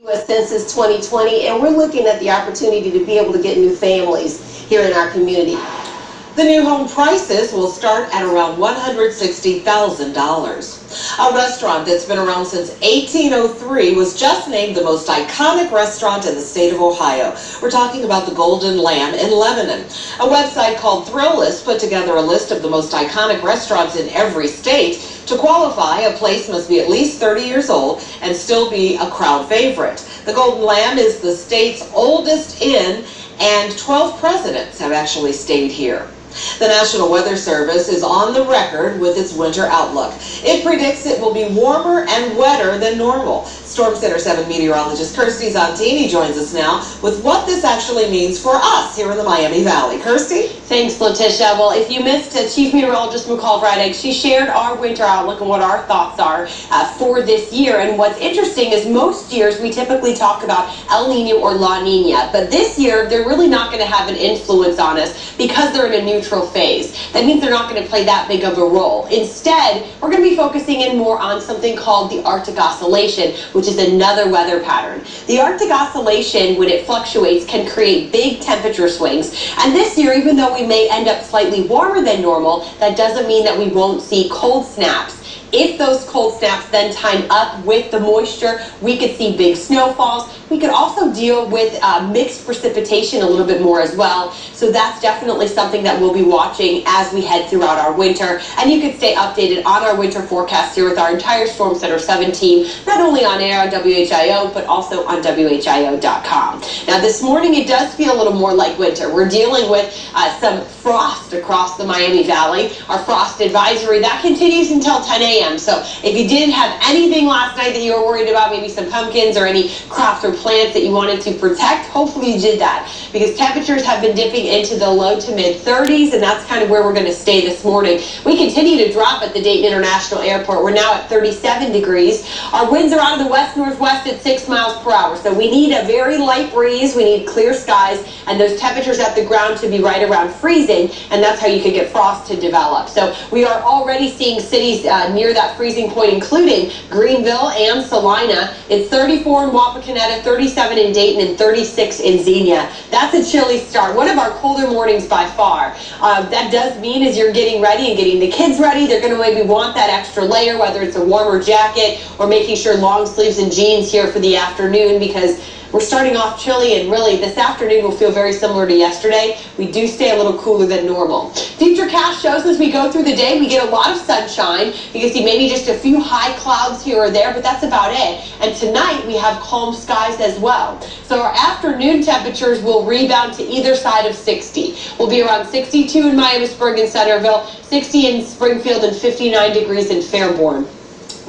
U.S. Census 2020, and we're looking at the opportunity to be able to get new families here in our community. The new home prices will start at around $160,000. A restaurant that's been around since 1803 was just named the most iconic restaurant in the state of Ohio. We're talking about the Golden Lamb in Lebanon. A website called Thrillist put together a list of the most iconic restaurants in every state. To qualify, a place must be at least 30 years old and still be a crowd favorite. The Golden Lamb is the state's oldest inn, and 12 presidents have actually stayed here. The National Weather Service is on the record with its winter outlook. It predicts it will be warmer and wetter than normal. Storm Center 7 meteorologist Kirstie Zontini joins us now with what this actually means for us here in the Miami Valley. Kirstie? Thanks, Letitia. Well, if you missed Chief Meteorologist McCall Vreidig, she shared our winter outlook and what our thoughts are for this year. And what's interesting is most years we typically talk about El Nino or La Nina, but this year they're really not going to have an influence on us because they're in a neutral phase. That means they're not going to play that big of a role. Instead, we're going to be focusing in more on something called the Arctic Oscillation, which is another weather pattern. The Arctic Oscillation, when it fluctuates, can create big temperature swings. And this year, even though we may end up slightly warmer than normal, that doesn't mean that we won't see cold snaps. If those cold snaps then time up with the moisture, we could see big snowfalls. We could also deal with mixed precipitation a little bit more as well. So that's definitely something that we'll be watching as we head throughout our winter. And you can stay updated on our winter forecast here with our entire Storm Center 7 team, not only on air on WHIO, but also on WHIO.com. Now this morning it does feel a little more like winter. We're dealing with some frost across the Miami Valley. Our frost advisory, that continues until 10 a.m. So if you didn't have anything last night that you were worried about, maybe some pumpkins or any crops or plants that you wanted to protect, hopefully you did that, because temperatures have been dipping into the low to mid 30s, and that's kind of where we're going to stay this morning. We continue to drop at the Dayton International Airport. We're now at 37 degrees. Our winds are out of the west-northwest at 6 miles per hour, so we need a very light breeze, we need clear skies, and those temperatures at the ground to be right around freezing, and that's how you could get frost to develop. So we are already seeing cities near that freezing point, including Greenville and Salina. It's 34 in Wapakoneta, 37 in Dayton, and 36 in Xenia. That's a chilly start. One of our colder mornings by far. That does mean as you're getting ready and getting the kids ready, they're going to maybe want that extra layer, whether it's a warmer jacket or making sure long sleeves and jeans here for the afternoon, because we're starting off chilly, and really this afternoon will feel very similar to yesterday. We do stay a little cooler than normal. Futurecast shows as we go through the day, we get a lot of sunshine. You can see maybe just a few high clouds here or there, but that's about it. And tonight we have calm skies as well. So our afternoon temperatures will rebound to either side of 60. We'll be around 62 in Miamisburg and Centerville, 60 in Springfield, and 59 degrees in Fairborn.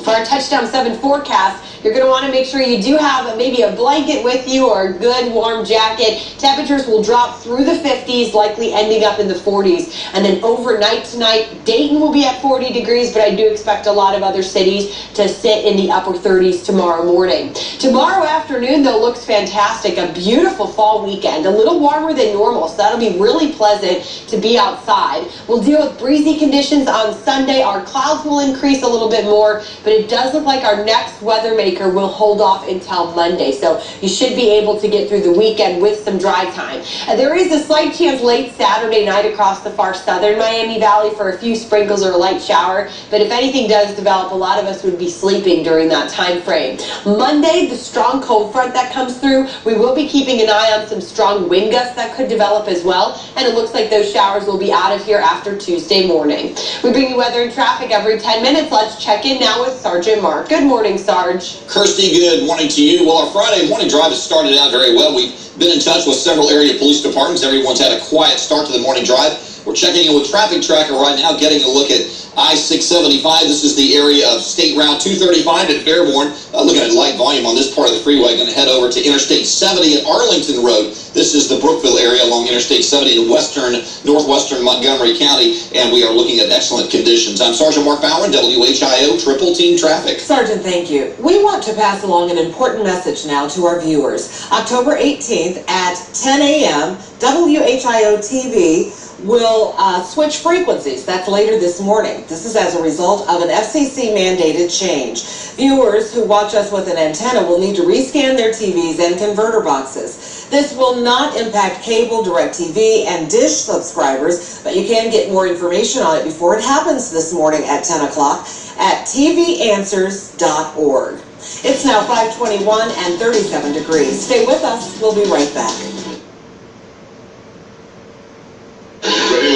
For our Touchdown 7 forecast, you're going to want to make sure you do have maybe a blanket with you or a good warm jacket. Temperatures will drop through the 50s, likely ending up in the 40s. And then overnight tonight, Dayton will be at 40 degrees, but I do expect a lot of other cities to sit in the upper 30s tomorrow morning. Tomorrow afternoon, though, looks fantastic. A beautiful fall weekend, a little warmer than normal, so that'll be really pleasant to be outside. We'll deal with breezy conditions on Sunday. Our clouds will increase a little bit more, but it does look like our next weather maker will hold off until Monday, so you should be able to get through the weekend with some dry time. And there is a slight chance late Saturday night across the far southern Miami Valley for a few sprinkles or a light shower, but if anything does develop, a lot of us would be sleeping during that time frame. Monday, the strong cold front that comes through, we will be keeping an eye on some strong wind gusts that could develop as well, and it looks like those showers will be out of here after Tuesday morning. We bring you weather and traffic every 10 minutes. Let's check in now with Sergeant Mark. Good morning, Sarge. Kirstie, good morning to you. Well, our Friday morning drive has started out very well. We've been in touch with several area police departments. Everyone's had a quiet start to the morning drive. We're checking in with Traffic Tracker right now, getting a look at I-675. This is the area of State Route 235 at Fairborn. Looking at light volume on this part of the freeway. Going to head over to Interstate 70 at Arlington Road. This is the Brookville area along Interstate 70 in northwestern Montgomery County, and we are looking at excellent conditions. I'm Sergeant Mark Bowen, WHIO Triple Team Traffic. Sergeant, thank you. We want to pass along an important message now to our viewers. October 18th at 10 a.m., WHIO TV will switch frequencies. That's later this morning. This is as a result of an FCC mandated change. Viewers who watch us with an antenna will need to rescan their TVs and converter boxes. This will not impact cable, DirecTV, and Dish subscribers, but you can get more information on it before it happens this morning at 10 o'clock at tvanswers.org. It's now 5:21 and 37 degrees. Stay with us. We'll be right back.